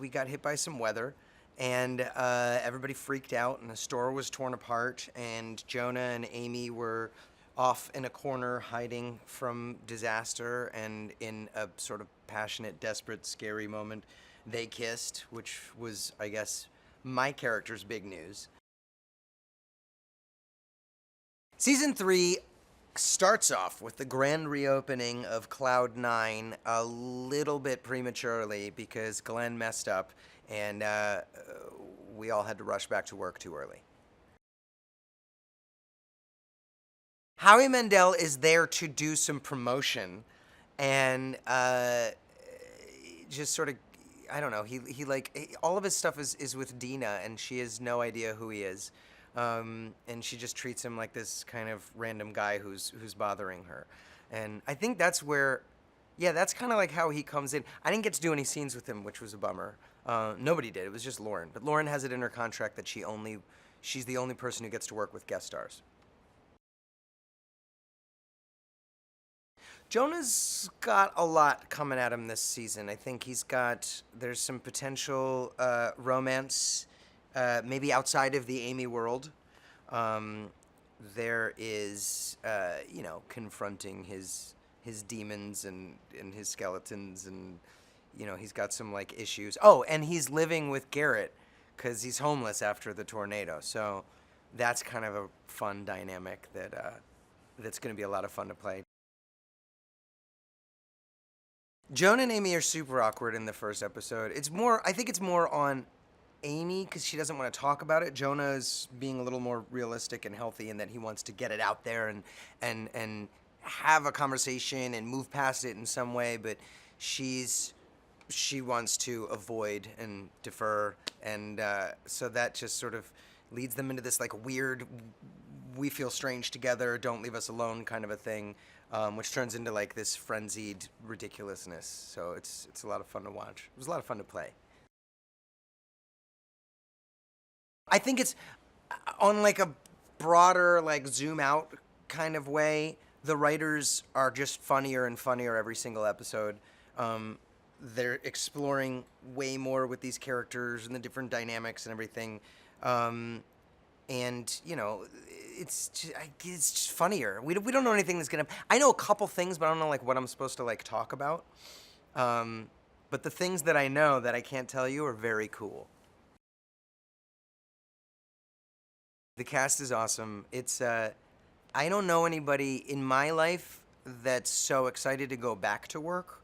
we got hit by some weather, and everybody freaked out, and the store was torn apart, and Jonah and Amy were off in a corner hiding from disaster, and in a sort of passionate, desperate, scary moment, they kissed, which was, I guess, my character's big news. Season 3 starts off with the grand reopening of Cloud 9 a little bit prematurely because Glenn messed up, and we all had to rush back to work too early. Howie Mandel is there to do some promotion, and just sort of, I don't know, he like, all of his stuff is with Dina, and she has no idea who he is. And she just treats him like this kind of random guy who's bothering her. And I think that's where, yeah, that's kind of like how he comes in. I didn't get to do any scenes with him, which was a bummer. Nobody did. It was just Lauren. But Lauren has it in her contract that she's the only person who gets to work with guest stars. Jonah's got a lot coming at him this season. I think there's some potential romance, maybe outside of the Amy world. There is, confronting his demons and his skeletons, and, he's got some, like, issues. Oh, and he's living with Garrett because he's homeless after the tornado. So that's kind of a fun dynamic that's going to be a lot of fun to play. Jonah and Amy are super awkward in the first episode. I think it's more on Amy because she doesn't want to talk about it. Jonah is being a little more realistic and healthy in that he wants to get it out there and have a conversation and move past it in some way, but she wants to avoid and defer, and so that just sort of leads them into this like weird, we feel strange together, don't leave us alone kind of a thing. Which turns into like this frenzied ridiculousness. So it's a lot of fun to watch. It was a lot of fun to play. I think it's on like a broader, like zoom out kind of way. The writers are just funnier and funnier every single episode. They're exploring way more with these characters and the different dynamics and everything. And, it's just funnier. We don't know anything that's going to... I know a couple things, but I don't know, like, what I'm supposed to, like, talk about. But the things that I know that I can't tell you are very cool. The cast is awesome. I don't know anybody in my life that's so excited to go back to work.